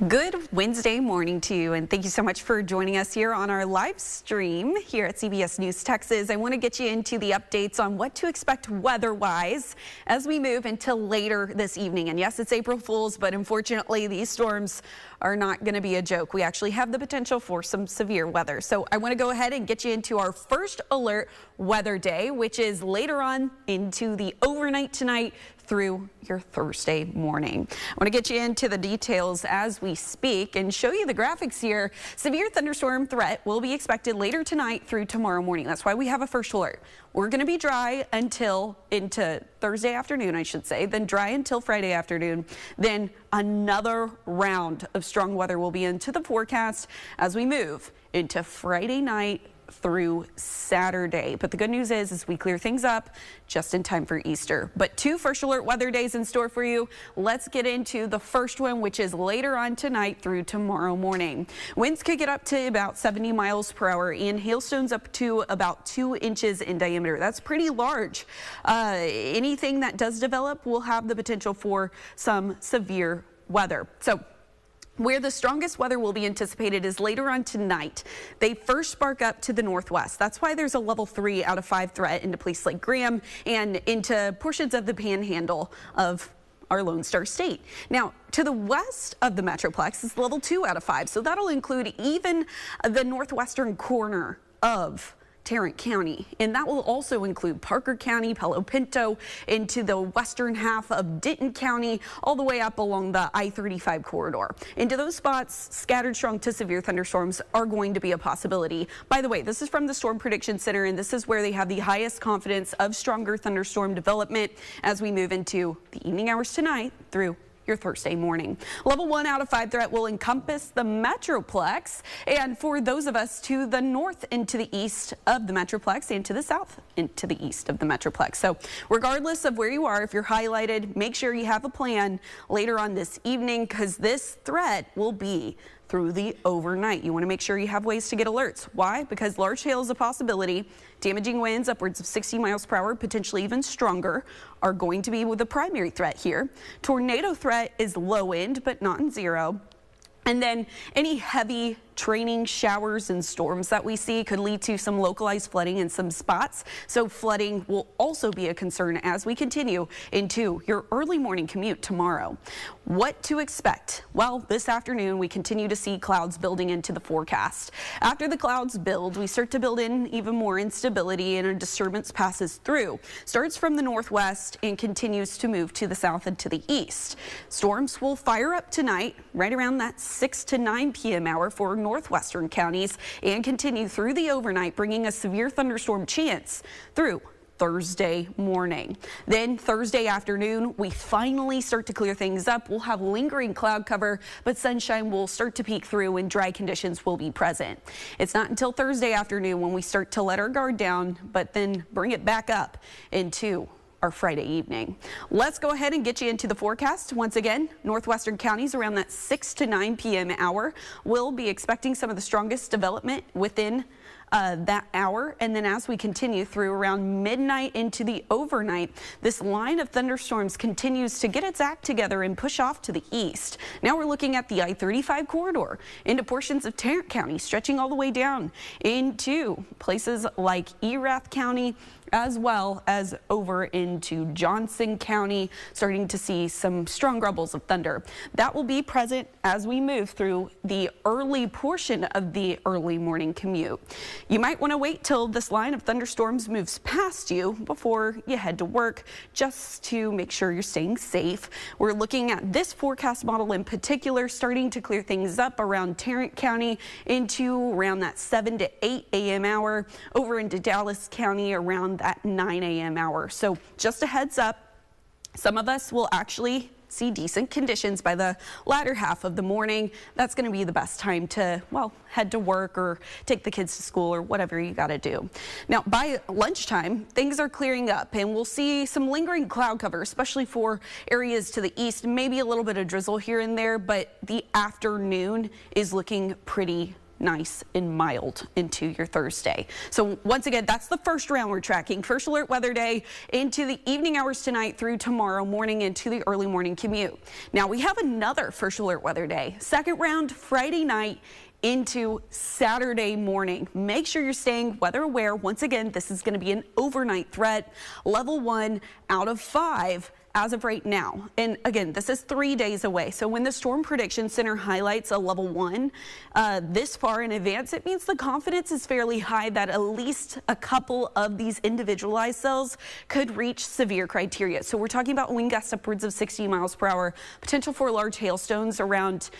Good Wednesday morning to you, and thank you so much for joining us here on our live stream here at CBS News Texas. I want to get you into the updates on what to expect weather-wise as we move until later this evening. And yes, it's April Fool's, but unfortunately these storms are not going to be a joke. We actually have the potential for some severe weather. So I want to go ahead and get you into our first alert weather day, which is later on into the overnight tonight through your Thursday morning. I want to get you into the details as we speak and show you the graphics here. Severe thunderstorm threat will be expected later tonight through tomorrow morning. That's why we have a first alert. We're going to be dry until into Thursday afternoon, I should say, then dry until Friday afternoon. Then another round of strong weather will be into the forecast as we move into Friday night through Saturday. But the good news is we clear things up just in time for Easter. But two first alert weather days in store for you. Let's get into the first one, which is later on tonight through tomorrow morning. Winds could get up to about 70 miles per hour and hailstones up to about 2 inches in diameter. That's pretty large. Anything that does develop will have the potential for some severe weather. So where the strongest weather will be anticipated is later on tonight. They first spark up to the northwest. That's why there's a level 3 out of 5 threat into places like Graham and into portions of the panhandle of our Lone Star State. Now, to the west of the Metroplex is level 2 out of 5. So that'll include even the northwestern corner of Tarrant County, and that will also include Parker County, Palo Pinto, into the western half of Denton County, all the way up along the I-35 corridor. Into those spots, scattered strong to severe thunderstorms are going to be a possibility. By the way, this is from the Storm Prediction Center, and this is where they have the highest confidence of stronger thunderstorm development as we move into the evening hours tonight through your Thursday morning. Level 1 out of 5 threat will encompass the Metroplex, and for those of us to the north and to the east of the Metroplex and to the south and to the east of the Metroplex. So regardless of where you are, if you're highlighted, make sure you have a plan later on this evening, because this threat will be through the overnight. You want to make sure you have ways to get alerts. Why? Because large hail is a possibility. Damaging winds upwards of 60 miles per hour, potentially even stronger, are going to be with the primary threat here. Tornado threat is low end, but not in zero. And then any heavy training showers and storms that we see could lead to some localized flooding in some spots. So flooding will also be a concern as we continue into your early morning commute tomorrow. What to expect? Well, this afternoon we continue to see clouds building into the forecast. After the clouds build, we start to build in even more instability, and a disturbance passes through. Starts from the northwest and continues to move to the south and to the east. Storms will fire up tonight right around that 6 to 9 p.m. hour for northwestern counties and continue through the overnight, bringing a severe thunderstorm chance through Thursday morning. Then Thursday afternoon, we finally start to clear things up. We'll have lingering cloud cover, but sunshine will start to peek through and dry conditions will be present. It's not until Thursday afternoon when we start to let our guard down, but then bring it back up into our Friday evening. Let's go ahead and get you into the forecast. Once again, northwestern counties around that 6 to 9 p.m. hour will be expecting some of the strongest development within that hour. And then as we continue through around midnight into the overnight, this line of thunderstorms continues to get its act together and push off to the east. Now we're looking at the I-35 corridor into portions of Tarrant County, stretching all the way down into places like Erath County, as well as over into Johnson County, starting to see some strong rumbles of thunder. That will be present as we move through the early portion of the early morning commute. You might want to wait till this line of thunderstorms moves past you before you head to work, just to make sure you're staying safe. We're looking at this forecast model in particular, starting to clear things up around Tarrant County into around that 7 to 8 a.m. hour, over into Dallas County around that 9 a.m. hour. So just a heads up, some of us will actually see decent conditions by the latter half of the morning. That's going to be the best time to, well, head to work or take the kids to school or whatever you got to do. Now, by lunchtime, things are clearing up and we'll see some lingering cloud cover, especially for areas to the east, maybe a little bit of drizzle here and there, but the afternoon is looking pretty nice and mild into your Thursday. So once again, that's the first round we're tracking. First alert weather day into the evening hours tonight through tomorrow morning into the early morning commute. Now we have another first alert weather day. Second round Friday night into Saturday morning. Make sure you're staying weather aware. Once again, this is going to be an overnight threat, level 1 out of 5. As of right now. And again, this is 3 days away. So when the Storm Prediction Center highlights a level 1 this far in advance, it means the confidence is fairly high that at least a couple of these individualized cells could reach severe criteria. So we're talking about wind gusts upwards of 60 miles per hour, potential for large hailstones around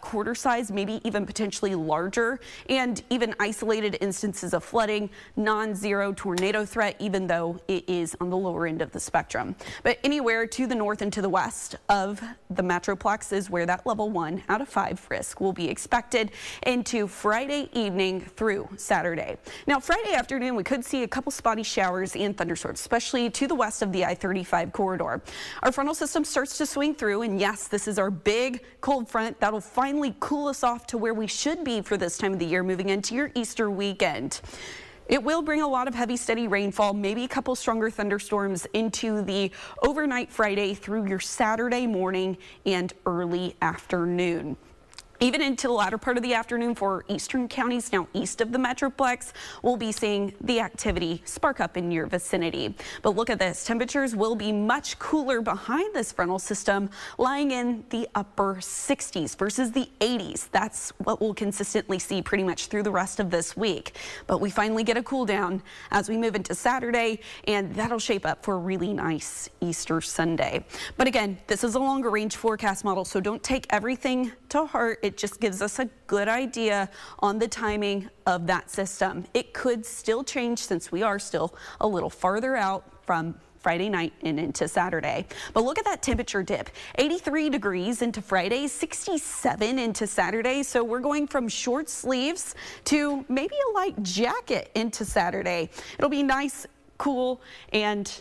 quarter size, maybe even potentially larger, and even isolated instances of flooding, non-zero tornado threat, even though it is on the lower end of the spectrum. But anywhere to the north and to the west of the Metroplex is where that level 1 out of 5 risk will be expected into Friday evening through Saturday. Now, Friday afternoon, we could see a couple spotty showers and thunderstorms, especially to the west of the I-35 corridor. Our frontal system starts to swing through, and yes, this is our big cold front that'll finally cool us off to where we should be for this time of the year, moving into your Easter weekend. It will bring a lot of heavy, steady rainfall, maybe a couple stronger thunderstorms into the overnight Friday through your Saturday morning and early afternoon. Even into the latter part of the afternoon for eastern counties now east of the Metroplex, we'll be seeing the activity spark up in your vicinity. But look at this. Temperatures will be much cooler behind this frontal system, lying in the upper 60s versus the 80s. That's what we'll consistently see pretty much through the rest of this week. But we finally get a cool down as we move into Saturday, and that'll shape up for a really nice Easter Sunday. But again, this is a longer range forecast model, so don't take everything to heart. It just gives us a good idea on the timing of that system. It could still change since we are still a little farther out from Friday night and into Saturday. But look at that temperature dip. 83 degrees into Friday, 67 into Saturday. So we're going from short sleeves to maybe a light jacket into Saturday. It'll be nice, cool, and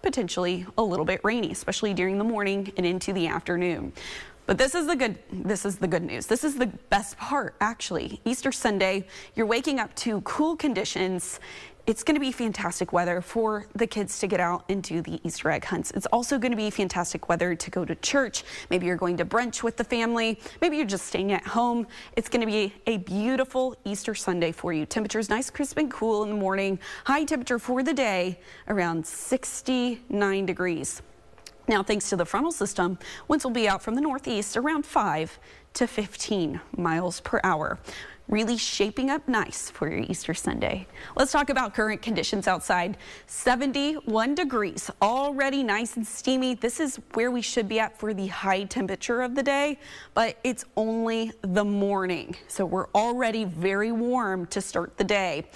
potentially a little bit rainy, especially during the morning and into the afternoon. But this is the good news. This is the best part, actually. Easter Sunday, you're waking up to cool conditions. It's going to be fantastic weather for the kids to get out and do the Easter egg hunts. It's also going to be fantastic weather to go to church. Maybe you're going to brunch with the family. Maybe you're just staying at home. It's going to be a beautiful Easter Sunday for you. Temperatures nice, crisp, and cool in the morning. High temperature for the day around 69 degrees. Now, thanks to the frontal system, winds will be out from the northeast around 5 to 15 miles per hour. Really shaping up nice for your Easter Sunday. Let's talk about current conditions outside. 71 degrees, already nice and steamy. This is where we should be at for the high temperature of the day, but it's only the morning. So we're already very warm to start the day.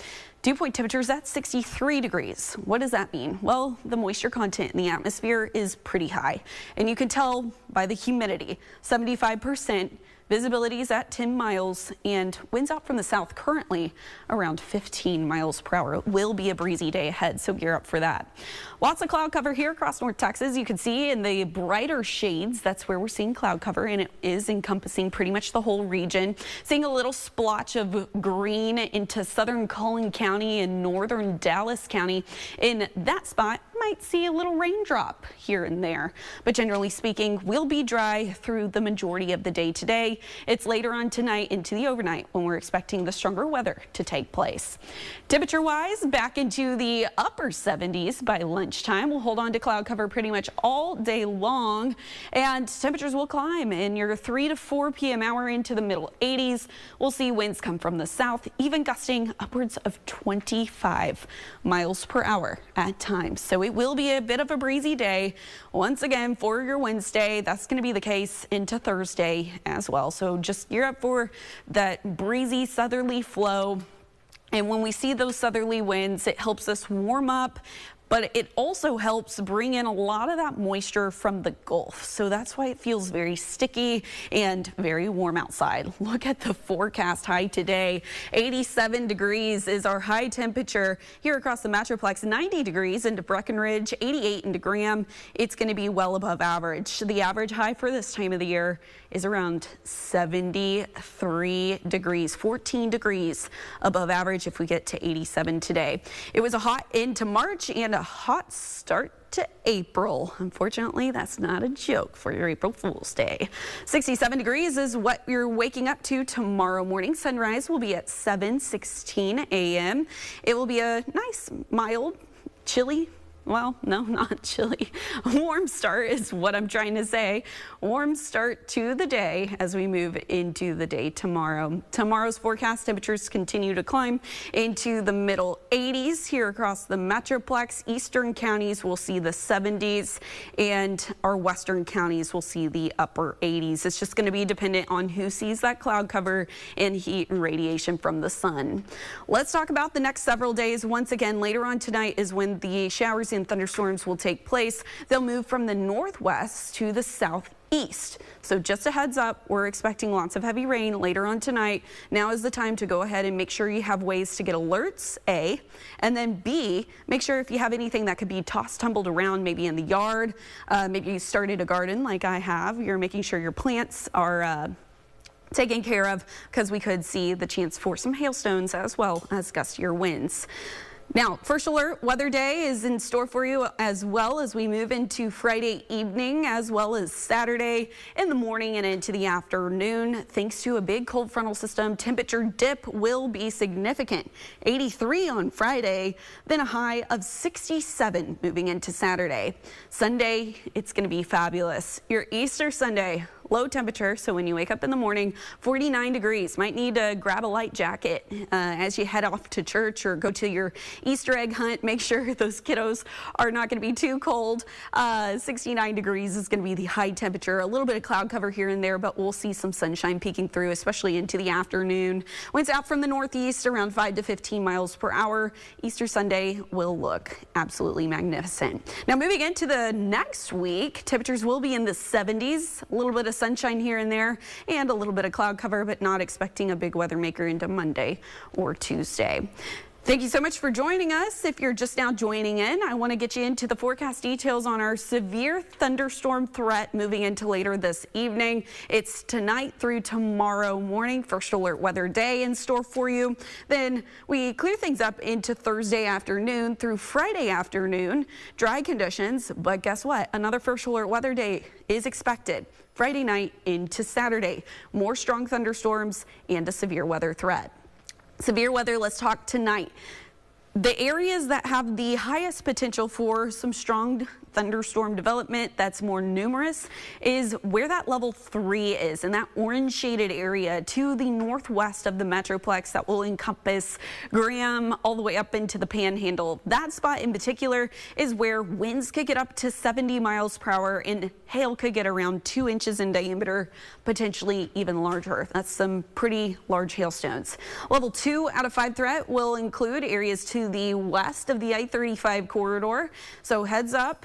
Dew point temperatures at 63 degrees. What does that mean? Well, the moisture content in the atmosphere is pretty high, and you can tell by the humidity, 75%. Visibility is at 10 miles, and winds out from the south currently around 15 miles per hour. It will be a breezy day ahead, so gear up for that. Lots of cloud cover here across North Texas. You can see in the brighter shades, that's where we're seeing cloud cover, and it is encompassing pretty much the whole region. Seeing a little splotch of green into southern Collin County and northern Dallas County. In that spot, might see a little raindrop here and there, but generally speaking, we'll be dry through the majority of the day today. It's later on tonight into the overnight when we're expecting the stronger weather to take place. Temperature wise, back into the upper 70s by lunchtime. We'll hold on to cloud cover pretty much all day long, and temperatures will climb in your 3 to 4 p.m. hour into the middle 80s. We'll see winds come from the south, even gusting upwards of 25 miles per hour at times. So it will be a bit of a breezy day once again for your Wednesday. That's going to be the case into Thursday as well. So just gear up for that breezy southerly flow. And when we see those southerly winds, it helps us warm up but it also helps bring in a lot of that moisture from the Gulf. So that's why it feels very sticky and very warm outside. Look at the forecast high today. 87 degrees is our high temperature here across the Metroplex. 90 degrees into Breckenridge, 88 into Graham. It's going to be well above average. The average high for this time of the year is around 73 degrees, 14 degrees above average if we get to 87 today. It was a hot end to March and a hot start to April. Unfortunately, that's not a joke for your April Fool's Day. 67 degrees is what you're waking up to tomorrow morning. Sunrise will be at 7:16 a.m. It will be a nice, mild, chilly, well, no, not chilly. Warm start is what I'm trying to say. Warm start to the day as we move into the day tomorrow. Tomorrow's forecast temperatures continue to climb into the middle 80s here across the Metroplex. Eastern counties will see the 70s and our western counties will see the upper 80s. It's just going to be dependent on who sees that cloud cover and heat and radiation from the sun. Let's talk about the next several days. Once again, later on tonight is when the showers and thunderstorms will take place. They'll move from the northwest to the southeast. So just a heads up, we're expecting lots of heavy rain later on tonight. Now is the time to go ahead and make sure you have ways to get alerts, A, and then B, make sure if you have anything that could be tossed, tumbled around, maybe in the yard, maybe you started a garden like I have, you're making sure your plants are taken care of, because we could see the chance for some hailstones as well as gustier winds. Now, first alert weather day is in store for you as well as we move into Friday evening as well as Saturday in the morning and into the afternoon. Thanks to a big cold frontal system, temperature dip will be significant. 83 on Friday, then a high of 67 moving into Saturday. Sunday, it's going to be fabulous. Your Easter Sunday, low temperature, so when you wake up in the morning, 49 degrees. Might need to grab a light jacket as you head off to church or go to your Easter egg hunt. Make sure those kiddos are not going to be too cold. 69 degrees is going to be the high temperature. A little bit of cloud cover here and there, but we'll see some sunshine peeking through, especially into the afternoon. Winds out from the northeast around 5 to 15 miles per hour. Easter Sunday will look absolutely magnificent. Now moving into the next week, temperatures will be in the 70s. A little bit of sunshine here and there and a little bit of cloud cover, but not expecting a big weather maker into Monday or Tuesday. Thank you so much for joining us. If you're just now joining in, I want to get you into the forecast details on our severe thunderstorm threat moving into later this evening. It's tonight through tomorrow morning. First alert weather day in store for you. Then we clear things up into Thursday afternoon through Friday afternoon. Dry conditions, but guess what? Another first alert weather day is expected. Friday night into Saturday. More strong thunderstorms and a severe weather threat. Severe weather, let's talk tonight. The areas that have the highest potential for some strong thunderstorm development that's more numerous is where that level 3 is, in that orange shaded area to the northwest of the Metroplex that will encompass Graham all the way up into the Panhandle. That spot in particular is where winds could get up to 70 miles per hour and hail could get around 2 inches in diameter, potentially even larger. That's some pretty large hailstones. Level 2 out of 5 threat will include areas to the west of the I-35 corridor. So heads up.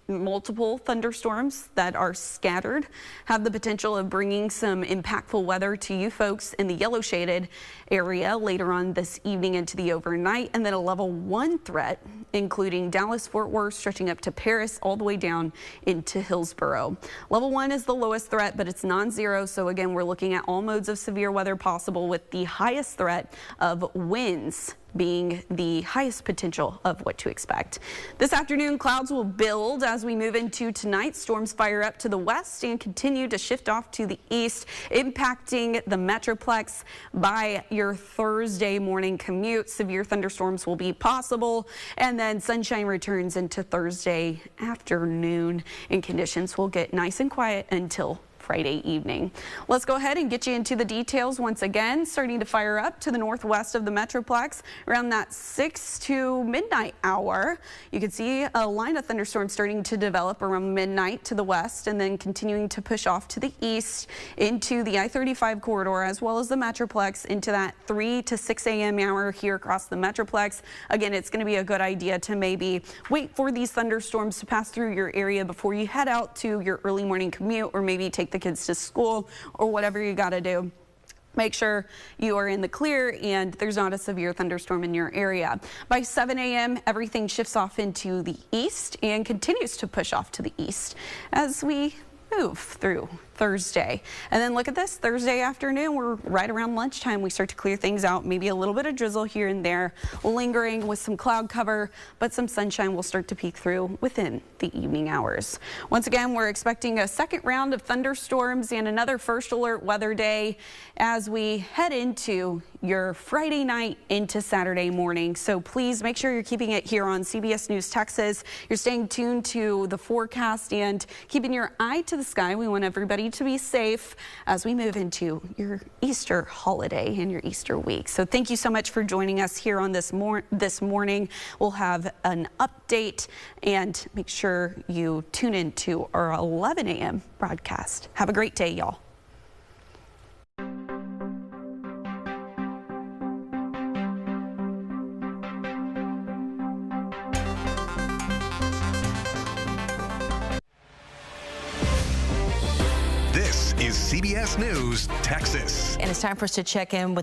Multiple thunderstorms that are scattered have the potential of bringing some impactful weather to you folks in the yellow shaded area later on this evening into the overnight, and then a level 1 threat including Dallas, Fort Worth, stretching up to Paris all the way down into Hillsborough. Level 1 is the lowest threat, but it's non-zero. So again, we're looking at all modes of severe weather possible, with the highest threat of winds being the highest potential of what to expect. This afternoon, clouds will build as we move into tonight. Storms fire up to the west and continue to shift off to the east, impacting the Metroplex by your Thursday morning commute. Severe thunderstorms will be possible, and then sunshine returns into Thursday afternoon, and conditions will get nice and quiet until Friday evening. Let's go ahead and get you into the details once again. Starting to fire up to the northwest of the Metroplex around that 6 to midnight hour. You can see a line of thunderstorms starting to develop around midnight to the west and then continuing to push off to the east into the I-35 corridor as well as the Metroplex into that 3 to 6 a.m. hour here across the Metroplex. Again, it's going to be a good idea to maybe wait for these thunderstorms to pass through your area before you head out to your early morning commute or maybe take the kids to school or whatever you got to do. Make sure you are in the clear and there's not a severe thunderstorm in your area. By 7 a.m., everything shifts off into the east and continues to push off to the east as we move through Thursday. And then look at this, Thursday afternoon, we're right around lunchtime. We start to clear things out, maybe a little bit of drizzle here and there, lingering with some cloud cover, but some sunshine will start to peek through within the evening hours. Once again, we're expecting a second round of thunderstorms and another first alert weather day as we head into your Friday night into Saturday morning. So please make sure you're keeping it here on CBS News Texas. You're staying tuned to the forecast and keeping your eye to the sky. We want everybody to be safe as we move into your Easter holiday and your Easter week. So thank you so much for joining us here on this morning. We'll have an update and make sure you tune in to our 11 a.m. broadcast. Have a great day, y'all. This is CBS News Texas. And it's time for us to check in with